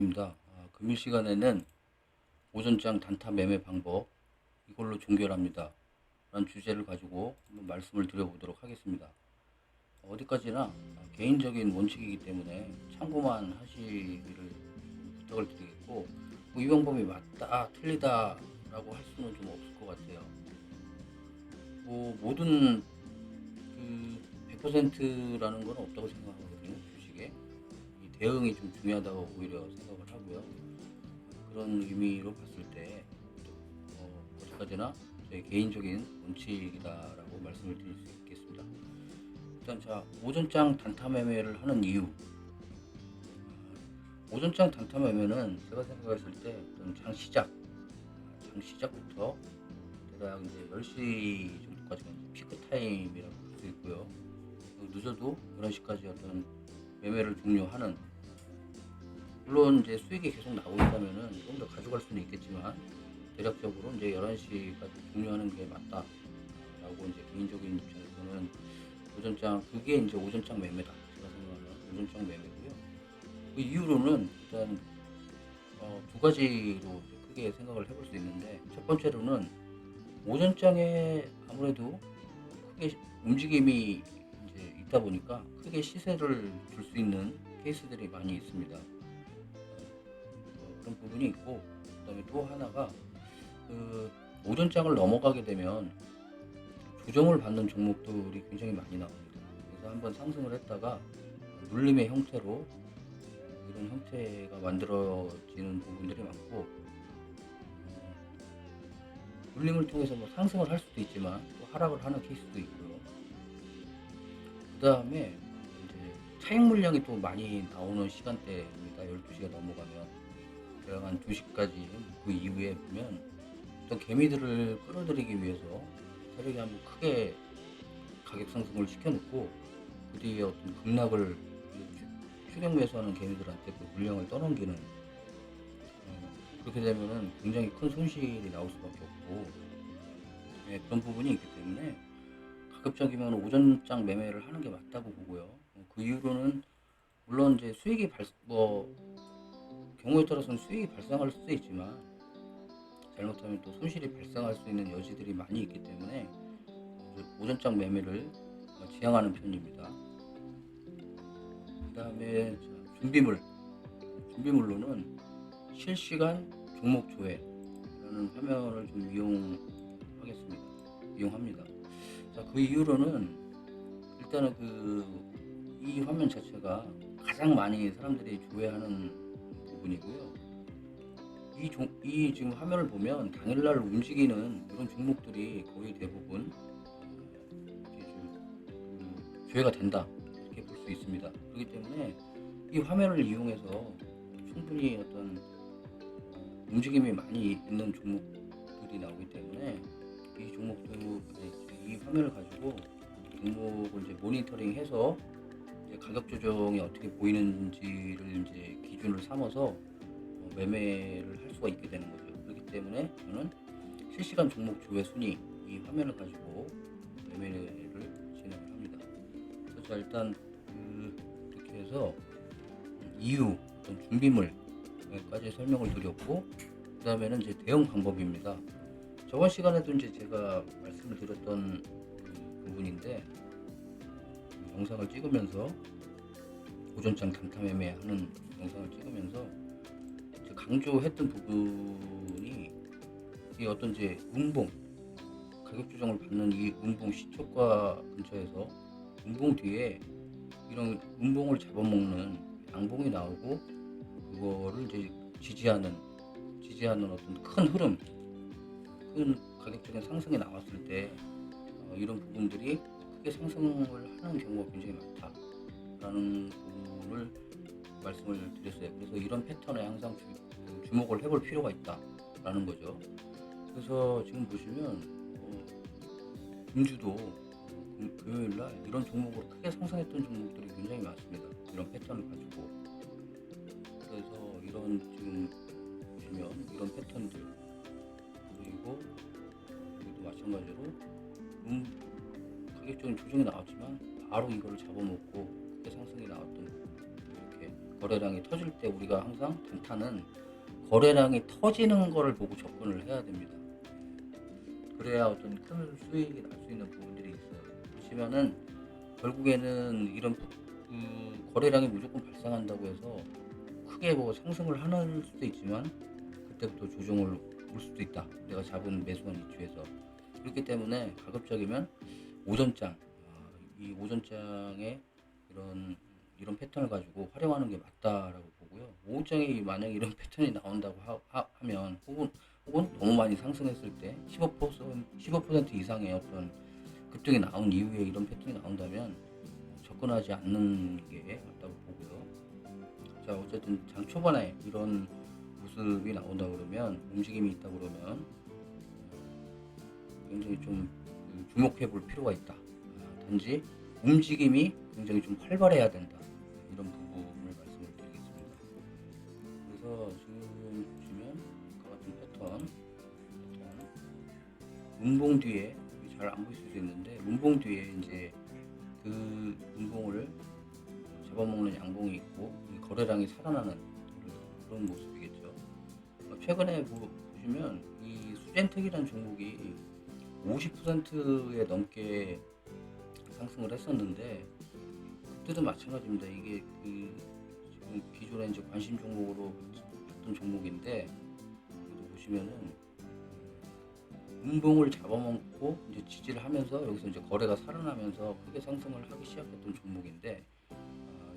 입니다. 금일 시간에는 오전장 단타 매매 방법 이걸로 종결합니다. 라는 주제를 가지고 한번 말씀을 드려보도록 하겠습니다. 어디까지나 개인적인 원칙이기 때문에 참고만 하시기를 부탁을 드리겠고, 이 방법이 맞다 틀리다 라고 할 수는 좀 없을 것 같아요. 모든 100%라는 건 없다고 생각하거든요. 주식에 이 대응이 좀 중요하다고 오히려 생각을 하고요. 그런 의미로 봤을 때 어디까지나 제 개인적인 원칙이다라고 말씀을 드릴 수 있겠습니다. 일단 오전장 단타 매매를 하는 이유. 오전장 단타 매매는 제가 생각했을 때 어떤 장 시작부터 대략 이제 10시 정도까지가 피크 타임이라고 볼 수 있고요. 늦어도 11시까지 어떤 매매를 종료하는, 물론 이제 수익이 계속 나오고 있다면은 좀 더 가져갈 수는 있겠지만 대략적으로 이제 11시까지 종료하는 게 맞다라고 이제 개인적인 입장에서는 그게 이제 오전장 매매다. 제가 생각하는 오전장 매매고요. 그 이유로는 일단 두 가지로 크게 생각을 해볼 수 있는데, 첫 번째로는 오전장에 아무래도 크게 움직임이 이제 있다 보니까 크게 시세를 줄 수 있는 케이스들이 많이 있습니다. 그런 부분이 있고, 그다음에 또 하나가 오전장을 넘어가게 되면 조정을 받는 종목들이 굉장히 많이 나옵니다. 그래서 한번 상승을 했다가 눌림의 형태로 이런 형태가 만들어지는 부분들이 많고, 눌림을 통해서 상승을 할 수도 있지만 또 하락을 하는 케이스도 있고요. 그 다음에 이제 차익 물량이 또 많이 나오는 시간대입니다. 12시가 넘어가면 대략 한 2시까지 그 이후에 보면 어떤 개미들을 끌어들이기 위해서 세력이 한번 크게 가격 상승을 시켜놓고 그 뒤에 어떤 급락을 추격 매수하는 개미들한테 그 물량을 떠넘기는, 그렇게 되면은 굉장히 큰 손실이 나올 수밖에 없고, 그런 부분이 있기 때문에 가급적이면 오전장 매매를 하는 게 맞다고 보고요. 그 이유로는 물론 이제 경우에 따라서는 수익이 발생할 수도 있지만 잘못하면 또 손실이 발생할 수 있는 여지들이 많이 있기 때문에 오전장 매매를 지향하는 편입니다. 그 다음에 준비물로는 실시간 종목 조회라는 화면을 좀 이용합니다. 그 이유로는 일단은 이 화면 자체가 가장 많이 사람들이 조회하는 부분이고요. 이 지금 화면을 보면 당일날 움직이는 이런 종목들이 거의 대부분 조회가 된다, 이렇게 볼 수 있습니다. 그렇기 때문에 이 화면을 이용해서 충분히 어떤 움직임이 많이 있는 종목들이 나오기 때문에 이 화면을 가지고 종목을 이제 모니터링해서 이제 가격 조정이 어떻게 보이는지를 이제 기준을 삼아서 매매를 할 수가 있게 되는 거죠. 그렇기 때문에 저는 실시간 종목 조회 순위, 이 화면을 가지고 매매를 진행을 합니다. 그래서 일단 이렇게 해서 이유, 어떤 준비물까지 설명을 드렸고, 그 다음에는 이제 대응 방법입니다. 저번 시간에도 이제 제가 말씀을 드렸던 부분인데, 영상을 찍으면서 오전장 단타 매매하는 영상을 찍으면서 강조했던 부분이 이 어떤 이제 가격 조정을 받는 이 음봉 시초가 근처에서 음봉 뒤에 이런 음봉을 잡아먹는 양봉이 나오고, 그거를 이제 지지하는 어떤 큰 가격적인 상승이 나왔을 때 이런 부분들이 크게 상승을 하는 경우가 굉장히 많다라는 부분을 말씀을 드렸어요. 그래서 이런 패턴에 항상 주목을 해볼 필요가 있다라는 거죠. 그래서 지금 보시면 금주도 금요일날 이런 종목으로 크게 상승했던 종목들이 굉장히 많습니다. 이런 패턴을 가지고. 그래서 이런 지금 보시면 이런 패턴들, 그리고 여기도 마찬가지로 가격적인 조정이 나왔지만 바로 이거를 잡아먹고 크게 상승이 나왔던, 이렇게 거래량이 터질 때 우리가 항상 단타는 거래량이 터지는 거를 보고 접근을 해야 됩니다. 그래야 어떤 큰 수익이 날 수 있는 부분들이 있어요. 보시면은 결국에는 이런 거래량이 무조건 발생한다고 해서 크게 뭐 상승을 하는 수도 있지만 그때부터 조정을 올 수도 있다. 내가 잡은 매수한 이추에서. 그렇기 때문에 가급적이면 오전장, 이 오전장에 이런 패턴을 가지고 활용하는 게 맞다라고 보고요. 오후장에 만약에 이런 패턴이 나온다고 하면 혹은 너무 많이 상승했을 때 15% 이상의 어떤 급등이 나온 이후에 이런 패턴이 나온다면 접근하지 않는 게 맞다고 보고요. 자, 어쨌든 장 초반에 이런 모습이 나온다 그러면, 움직임이 있다 그러면 굉장히 좀 주목해 볼 필요가 있다. 단지 움직임이 굉장히 좀 활발해야 된다. 이런 부분을 말씀을 드리겠습니다. 그래서 지금 보시면 아까 같은 패턴 문봉 뒤에 잘 안 보실 수 있는데, 문봉 뒤에 이제 그 문봉을 잡아먹는 양봉이 있고 거래량이 살아나는 그런 모습이겠죠. 최근에 보시면 이 수젠텍이라는 종목이 50%에 넘게 상승을 했었는데, 그때도 마찬가지입니다. 이게 지금 기존에 이제 관심 종목으로 봤던 종목인데, 여기도 보시면은 운봉을 잡아먹고 이제 지지를 하면서 여기서 이제 거래가 살아나면서 크게 상승을 하기 시작했던 종목인데,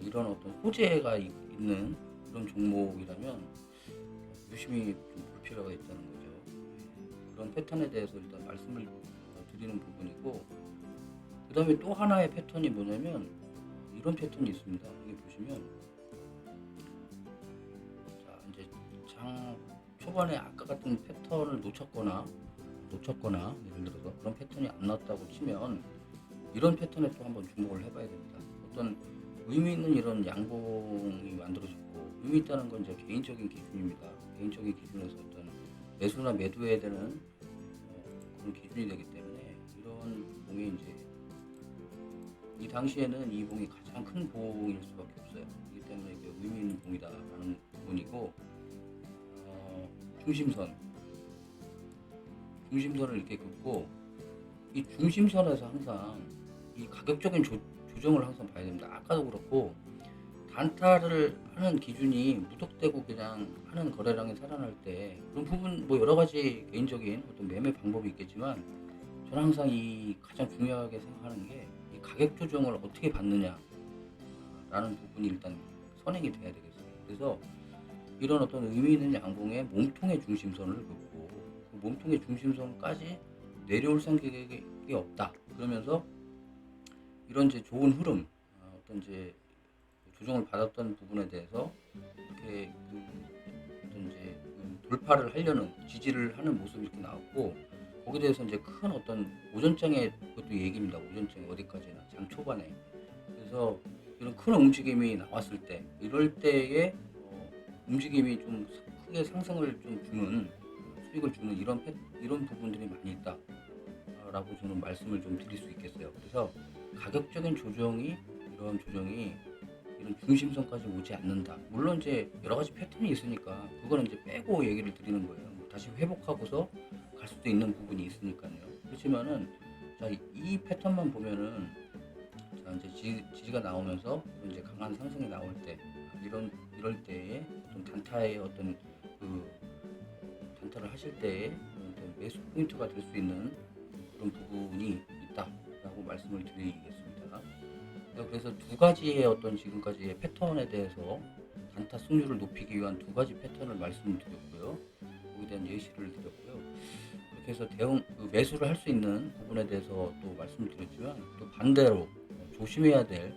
이런 어떤 호재가 있는 그런 종목이라면 유심히 좀 볼 필요가 있다는 거죠. 그런 패턴에 대해서 일단 말씀을 드리는 부분이고, 그 다음에 또 하나의 패턴이 뭐냐면 이런 패턴이 있습니다. 여기 보시면 자, 이제 장 초반에 아까 같은 패턴을 놓쳤거나 예를 들어서 그런 패턴이 안 나왔다고 치면 이런 패턴에 또 한번 주목을 해봐야 됩니다. 어떤 의미 있는 이런 양봉이 만들어졌고, 의미 있다는 건 이제 개인적인 기준입니다. 개인적인 기준에서 어떤 매수나 매도해야 되는 그런 기준이 되기 때문에, 이런 봉이 이제 이 당시에는 이 봉이 가장 큰 봉일 수밖에 없어요. 그렇기 때문에 이게 의미 있는 봉이다라는 부분이고, 중심선을 이렇게 긋고, 이 중심선에서 항상 이 가격적인 조정을 항상 봐야 됩니다. 아까도 그렇고 단타를 하는 기준이 무턱대고 그냥 하는 거래량이 살아날 때, 그런 부분 뭐 여러 가지 개인적인 어떤 매매 방법이 있겠지만, 저는 항상 이 가장 중요하게 생각하는 게 이 가격 조정을 어떻게 받느냐라는 부분이 일단 선행이 돼야 되겠어요. 그래서 이런 어떤 의미 있는 양봉의 몸통의 중심선을 긋고, 그 몸통의 중심선까지 내려올 생각이 없다. 그러면서 이런 이제 좋은 흐름, 어떤 이제 조정을 받았던 부분에 대해서 이렇게 어떤 이제 돌파를 하려는, 지지를 하는 모습이 이렇게 나왔고, 거기에 대해서 이제 큰 어떤 오전장의 그것도 얘기입니다. 오전장에 어디까지나 장 초반에. 그래서 이런 큰 움직임이 나왔을 때, 이럴 때에 움직임이 좀 크게 상승을 좀 주는, 수익을 주는 이런 부분들이 많이 있다라고 저는 말씀을 좀 드릴 수 있겠어요. 그래서 가격적인 조정이 이런 중심선까지 오지 않는다. 물론 이제 여러 가지 패턴이 있으니까 그거는 이제 빼고 얘기를 드리는 거예요. 뭐 다시 회복하고서 갈 수도 있는 부분이 있으니까요. 그렇지만은 자, 이 패턴만 보면은, 자, 이제 지지가 나오면서 이제 강한 상승이 나올 때, 이럴 때에 어떤 단타의 어떤 단타를 하실 때에 어떤 매수 포인트가 될 수 있는 그런 부분이 있다라고 말씀을 드리겠습니다. 그래서 두 가지의 어떤 지금까지의 패턴에 대해서 단타 승률을 높이기 위한 두 가지 패턴을 말씀드렸고요. 거기에 대한 예시를 드렸고요. 그렇게 해서 매수를 할 수 있는 부분에 대해서 또 말씀드렸지만, 또 반대로 조심해야 될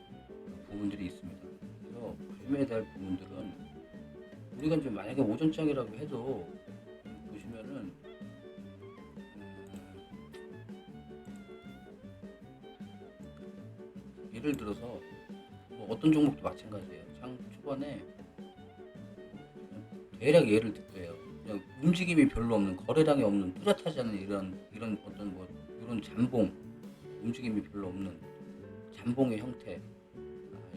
부분들이 있습니다. 그래서 조심해야 될 부분들은, 우리가 이제 만약에 오전장이라고 해도 보시면은 예를 들어서 뭐 어떤 종목도 마찬가지예요. 장 초반에 대략 예를 들게요. 그냥 움직임이 별로 없는, 거래량이 없는, 뚜렷하지 않은 이런 어떤 뭐 이런 잠봉, 움직임이 별로 없는 잠봉의 형태,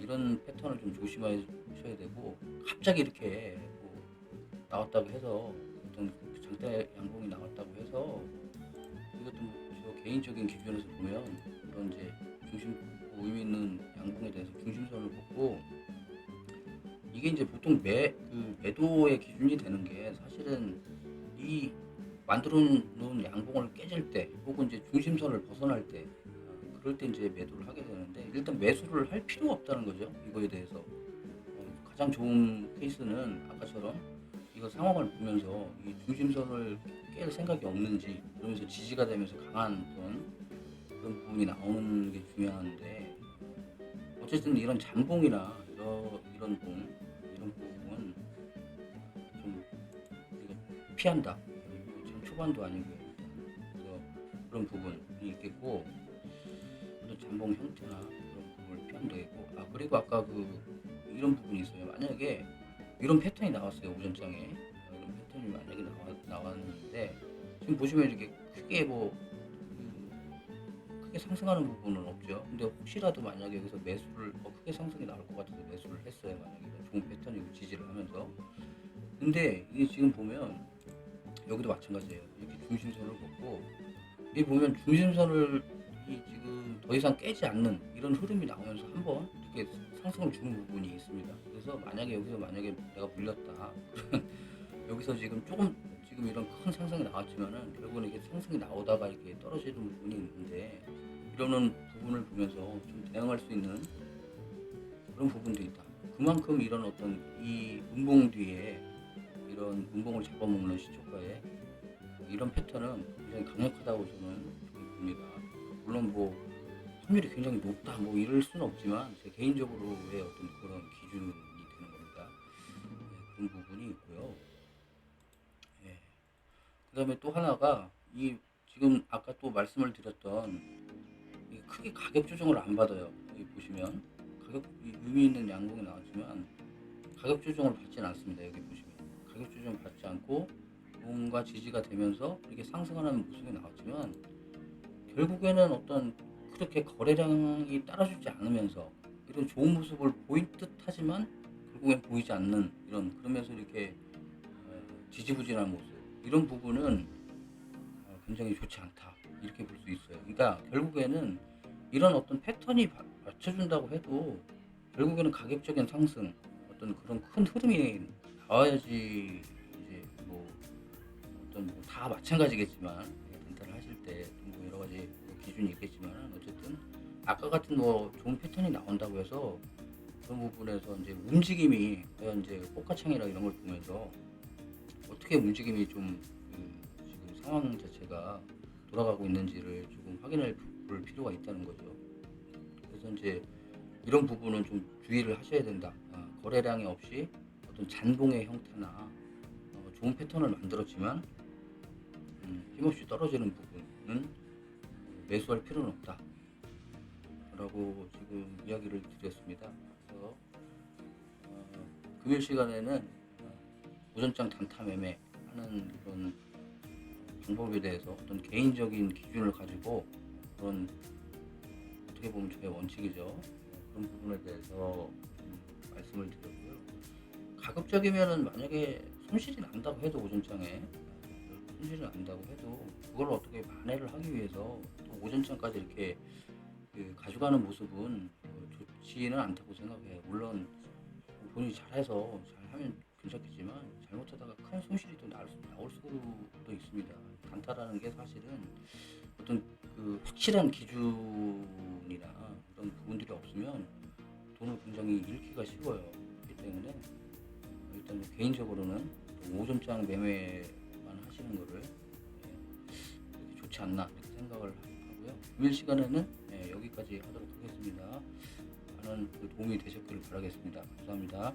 이런 패턴을 좀 조심하셔야 되고, 갑자기 이렇게 뭐 나왔다고 해서 어떤 장대 양봉이 나왔다고 해서 이것도 뭐저 개인적인 기준에서 보면 그런 이제 중심 의미 있는 양봉에 대해서 중심선을 보고, 이게 이제 보통 매도의 기준이 되는 게 사실은 이 만들어 놓은 양봉을 깨질 때 혹은 이제 중심선을 벗어날 때, 그럴 때 이제 매도를 하게 되는데, 일단 매수를 할 필요가 없다는 거죠. 이거에 대해서 가장 좋은 케이스는 아까처럼 이거 상황을 보면서 이 중심선을 깰 생각이 없는지, 그러면서 지지가 되면서 강한 그런 부분이 나오는 게 중요한데, 어쨌든 이런 잠봉이나 이런 부분은 좀 우리가 피한다. 참 초반도 아니고요. 그래서 그런 부분이 있겠고, 어떤 잠봉 형태나 그런 부분을 피하면 되겠고, 그리고 아까 이런 부분이 있어요. 만약에 이런 패턴이 나왔어요, 오전장에. 이런 패턴이 만약에 나왔는데, 지금 보시면 이렇게 크게 크게 상승하는 부분은 없죠. 근데 혹시라도 만약에 여기서 매수를 크게 상승이 나올 것 같아서 매수를 했어요. 만약에 이런 좋은 패턴이고 지지를 하면서. 근데 이게 지금 보면 여기도 마찬가지예요. 이렇게 중심선을 걷고, 이 보면 중심선을 지금 더 이상 깨지 않는 이런 흐름이 나오면서 한번 이렇게 상승을 주는 부분이 있습니다. 그래서 여기서 만약에 내가 물렸다, 여기서 지금 이런 큰 상승이 나왔지만은 결국은 이게 상승이 나오다가 이렇게 떨어지는 부분이 있는데, 이러는 부분을 보면서 좀 대응할 수 있는 그런 부분도 있다. 그만큼 이런 어떤 이 음봉 뒤에 이런 음봉을 잡아먹는 시초가에 이런 패턴은 굉장히 강력하다고 저는 봅니다. 물론 확률이 굉장히 높다 이럴 수는 없지만, 제 개인적으로의 어떤 그런 기준이 되는 겁니다. 그런 부분이 있고요. 그다음에 또 하나가 지금 아까 또 말씀을 드렸던, 크게 가격 조정을 안 받아요. 여기 보시면 의미 있는 양봉이 나왔지만 가격 조정을 받지는 않습니다. 여기 보시면 가격 조정 받지 않고 뭔가 지지가 되면서 이렇게 상승하는 모습이 나왔지만, 결국에는 어떤 그렇게 거래량이 따라주지 않으면서 이런 좋은 모습을 보일 듯 하지만 결국엔 보이지 않는, 그러면서 이렇게 지지부진한 모습, 이런 부분은 굉장히 좋지 않다, 이렇게 볼 수 있어요. 그러니까 결국에는 이런 어떤 패턴이 맞춰준다고 해도 결국에는 가격적인 상승, 어떤 그런 큰 흐름이 나와야지, 이제 어떤 다 마찬가지겠지만, 단타를 하실 때 여러 가지 기준이 있겠지만, 어쨌든 아까 같은 좋은 패턴이 나온다고 해서 그런 부분에서 이제 움직임이 과연 이제 꽃가창이나 이런 걸 보면서 어떻게 움직임이 좀 지금 상황 자체가 돌아가고 있는지를 조금 확인해 볼 필요가 있다는 거죠. 그래서 이제 이런 부분은 좀 주의를 하셔야 된다. 거래량이 없이 어떤 잔봉의 형태나 좋은 패턴을 만들었지만 힘없이 떨어지는 부분은 매수할 필요는 없다 라고 지금 이야기를 드렸습니다. 그래서 금요일 시간에는 오전장 단타 매매 하는 그런 방법에 대해서 어떤 개인적인 기준을 가지고, 그런 어떻게 보면 저의 원칙이죠. 그런 부분에 대해서 말씀을 드렸고요. 가급적이면은 만약에 손실이 난다고 해도, 오전장에 손실이 난다고 해도 그걸 어떻게 만회를 하기 위해서 또 오전장까지 이렇게 가져가는 모습은 좋지는 않다고 생각해요. 물론 본인이 잘해서 잘하면 괜찮겠지만, 잘못하다가 큰 손실이 또 나올 수도 있습니다. 단타라는 게 사실은 어떤 확실한 기준이나 그런 부분들이 없으면 돈을 굉장히 잃기가 쉬워요. 그렇기 때문에 일단 개인적으로는 오전장 매매만 하시는 거를 좋지 않나 이렇게 생각을 하고요. 금일 시간에는 여기까지 하도록 하겠습니다. 많은 도움이 되셨기를 바라겠습니다. 감사합니다.